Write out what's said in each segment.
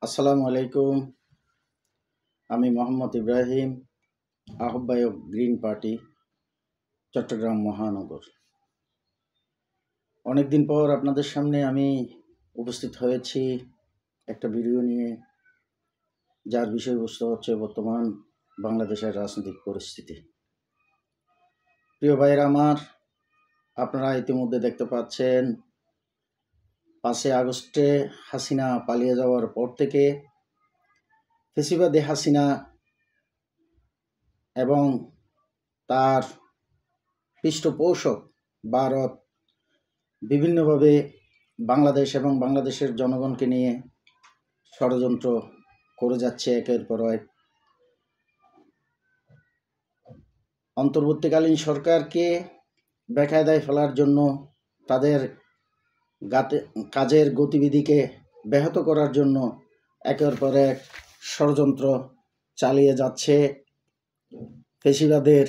আসসালামু আলাইকুম। আমি মোহাম্মদ ইব্রাহিম, আহ্বায়ক গ্রিন পার্টি, চট্টগ্রাম মহানগর। অনেকদিন পর আপনাদের সামনে আমি উপস্থিত হয়েছি একটা ভিডিও নিয়ে, যার বিষয়বস্তু হচ্ছে বর্তমান বাংলাদেশের রাজনৈতিক পরিস্থিতি। প্রিয় ভাইয়েরা আমার, আপনারা ইতিমধ্যে দেখতে পাচ্ছেন 5 আগস্টে হাসিনা পালিয়ে যাওয়ার পর থেকে ফ্যাসিবাদী হাসিনা এবং তার পৃষ্ঠপোষক ভারত বিভিন্নভাবে বাংলাদেশ এবং বাংলাদেশের জনগণকে নিয়ে ষড়যন্ত্র করে যাচ্ছে একের পর এক। অন্তর্বর্তীকালীন সরকারকে বেকায়দায় ফেলার জন্য, তাদের কাজের গতিবিধিকে ব্যাহত করার জন্য একের পর এক ষড়যন্ত্র চালিয়ে যাচ্ছে ফ্যাসিবাদের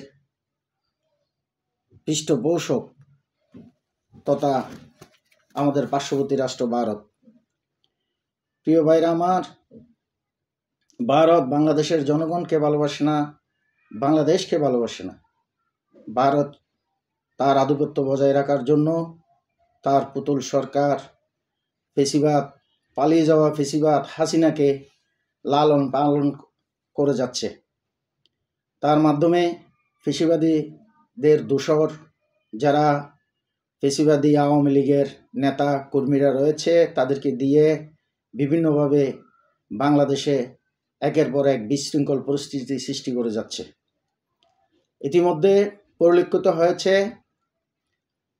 পৃষ্ঠপোষক তথা আমাদের পার্শ্ববর্তী রাষ্ট্র ভারত। প্রিয় ভাইরা আমার, ভারত বাংলাদেশের জনগণকে ভালোবাসে না, বাংলাদেশকে ভালোবাসে না। ভারত তার আধিপত্য বজায় রাখার জন্য তার পুতুল সরকার ফ্যাসিবাদ, পালিয়ে যাওয়া ফ্যাসিবাদ হাসিনাকে লালন পালন করে যাচ্ছে। তার মাধ্যমে ফ্যাসিবাদীদের দোসর যারা ফ্যাসিবাদী আওয়ামী লীগের নেতা কর্মীরা রয়েছে, তাদেরকে দিয়ে বিভিন্নভাবে বাংলাদেশে একের পর এক বিশৃঙ্খল পরিস্থিতি সৃষ্টি করে যাচ্ছে। ইতিমধ্যে পরিলক্ষিত হয়েছে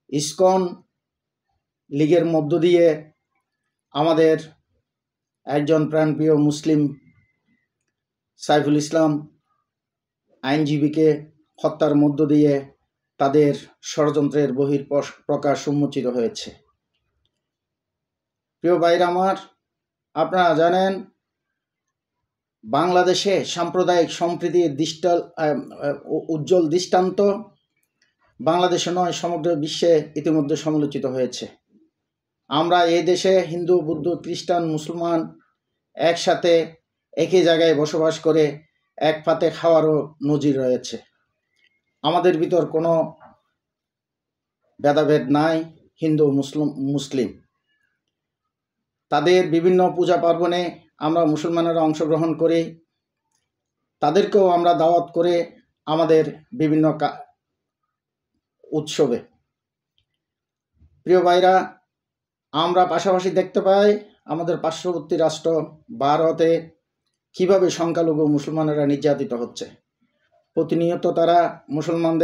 ইসকন লীগের মধ্য দিয়ে আমাদের একজন প্রাণপ্রিয় মুসলিম সাইফুল ইসলাম আইনজীবীকে হত্যার মধ্য দিয়ে তাদের ষড়যন্ত্রের বহিঃপ্রকাশ উন্মোচিত হয়েছে। প্রিয় ভাইরা আমার, আপনারা জানেন বাংলাদেশে সাম্প্রদায়িক সম্প্রীতির উজ্জ্বল দৃষ্টান্ত বাংলাদেশে নয়, সমগ্র বিশ্বে ইতিমধ্যে সমালোচিত হয়েছে। আমরা এই দেশে হিন্দু, বৌদ্ধ, খ্রিস্টান, মুসলমান একসাথে একই জায়গায় বসবাস করে এক পাতে খাওয়ারও নজির রয়েছে। আমাদের ভিতর কোনো ভেদাভেদ নাই। হিন্দু মুসলিম তাদের বিভিন্ন পূজা পার্বণে আমরা মুসলমানেরা অংশগ্রহণ করি, তাদেরকেও আমরা দাওয়াত করে আমাদের বিভিন্ন উৎসবে। প্রিয় ভাইরা, আমরা পাশাপাশি দেখতে পাই আমাদের পার্শ্ববর্তী রাষ্ট্র ভারতে কিভাবে সংখ্যালঘু মুসলমানেরা নির্যাতিত হচ্ছে। প্রতিনিয়ত তারা মুসলমানদের